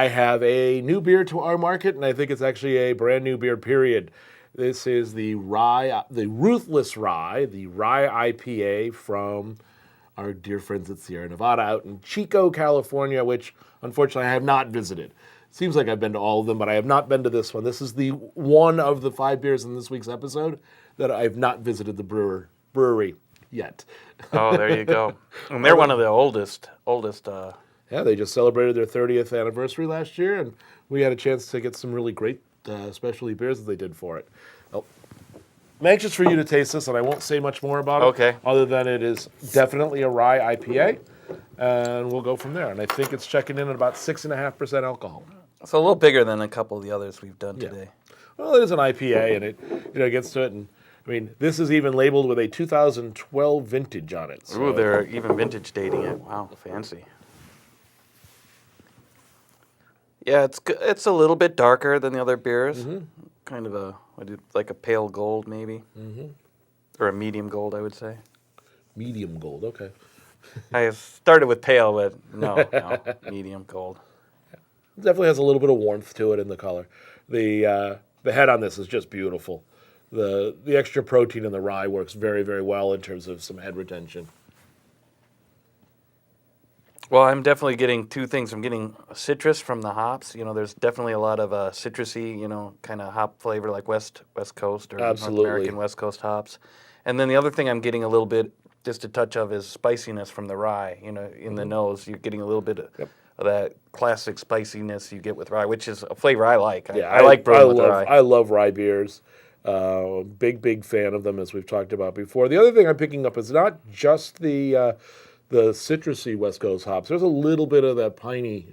I have a new beer to our market, and I think it's actually a brand new beer, period. This is the Ruthless Rye, the Rye IPA from our dear friends at Sierra Nevada out in Chico, California, which unfortunately I have not visited. Seems like I've been to all of them, but I have not been to this one. This is the one of the 5 beers in this week's episode that I've not visited the brewery yet. Oh, there you go. And they're one of the oldest. Yeah, they just celebrated their 30th anniversary last year, and we had a chance to get some really great specialty beers that they did for it. Well, I'm anxious for you to taste this, and I won't say much more about it. Okay. Other than it is definitely a rye IPA, and we'll go from there. And I think it's checking in at about 6.5% alcohol. It's a little bigger than a couple of the others we've done today. Well, it is an IPA, and it gets to it. And I mean, this is even labeled with a 2012 vintage on it. So. Ooh, they're even vintage dating it. Wow, fancy. Yeah, it's a little bit darker than the other beers. Mm-hmm. Kind of like a pale gold, maybe. Mm-hmm. Or a medium gold, I would say. Medium gold, okay. I started with pale, but no, medium gold. It definitely has a little bit of warmth to it in the color. The head on this is just beautiful. The extra protein in the rye works very, very well in terms of some head retention. Well, I'm definitely getting 2 things. I'm getting citrus from the hops. There's definitely a lot of citrusy, kind of hop flavor like West Coast or Absolutely. North American West Coast hops. And then the other thing I'm getting a little bit, just a touch of, is spiciness from the rye. In the nose, you're getting a little bit of that classic spiciness you get with rye, which is a flavor I like. I like brewing with rye. I love rye beers. Big fan of them, as we've talked about before. The other thing I'm picking up is not just the citrusy West Coast hops. There's a little bit of that piney,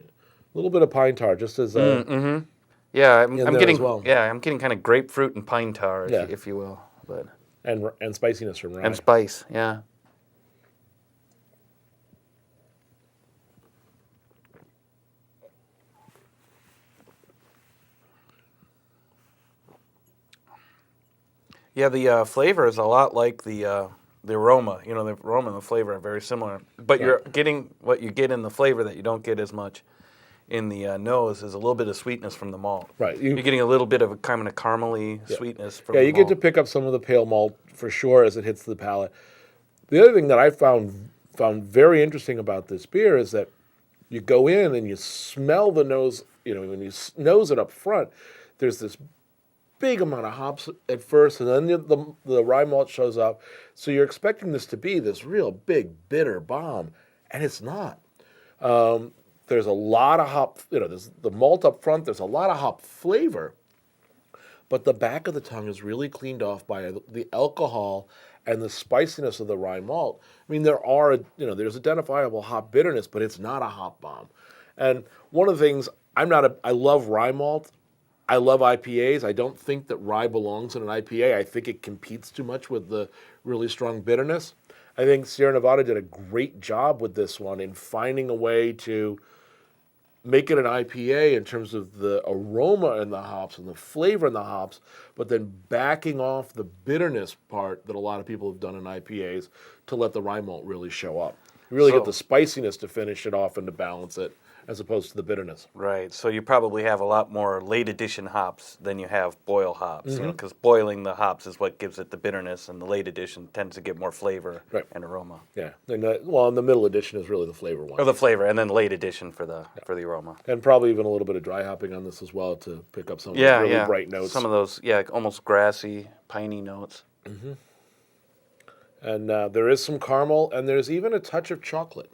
a little bit of pine tar, just as yeah, I'm getting well. I'm getting kind of grapefruit and pine tar, if you will, but and spiciness from rye and spice, yeah. Yeah, the flavor is a lot like the aroma. The aroma and the flavor are very similar. But you're getting what you get in the flavor that you don't get as much in the nose is a little bit of sweetness from the malt. Right. You're getting a little bit of a kind of caramely sweetness from the malt. Yeah, you get to pick up some of the pale malt for sure as it hits the palate. The other thing that I found very interesting about this beer is that you go in and you smell the nose, when you nose it up front, there's this big amount of hops at first, and then the rye malt shows up. So you're expecting this to be this real big, bitter bomb, and it's not. There's a lot of hop, there's the malt up front, there's a lot of hop flavor, but the back of the tongue is really cleaned off by the alcohol and the spiciness of the rye malt. I mean, there's identifiable hop bitterness, but it's not a hop bomb. And one of the things, I love rye malt. I love IPAs. I don't think that rye belongs in an IPA. I think it competes too much with the really strong bitterness. I think Sierra Nevada did a great job with this one in finding a way to make it an IPA in terms of the aroma in the hops and the flavor in the hops, but then backing off the bitterness part that a lot of people have done in IPAs to let the rye malt really show up. You really get the spiciness to finish it off and to balance it, as opposed to the bitterness. Right. So you probably have a lot more late addition hops than you have boil hops, because boiling the hops is what gives it the bitterness, and the late addition tends to get more flavor and aroma. Yeah. And the middle addition is really the flavor one. Or the flavor, and then late addition for the aroma. And probably even a little bit of dry hopping on this as well to pick up some of those really bright notes. Some of those, almost grassy, piney notes. Mm-hmm. And there is some caramel, and there's even a touch of chocolate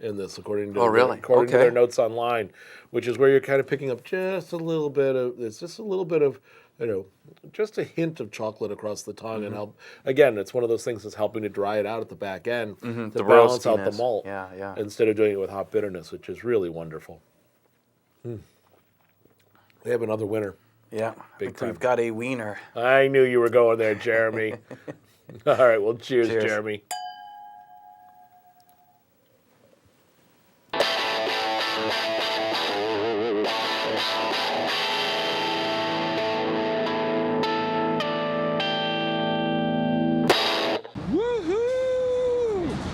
in this, according to their notes online, which is where you're kind of picking up just a little bit of just a hint of chocolate across the tongue, and help. Again, it's one of those things that's helping to dry it out at the back end to balance out the malt, instead of doing it with hop bitterness, which is really wonderful. We have another winner. Yeah, Big time. We've got a wiener. I knew you were going there, Jeremy. All right, well, cheers, Jeremy.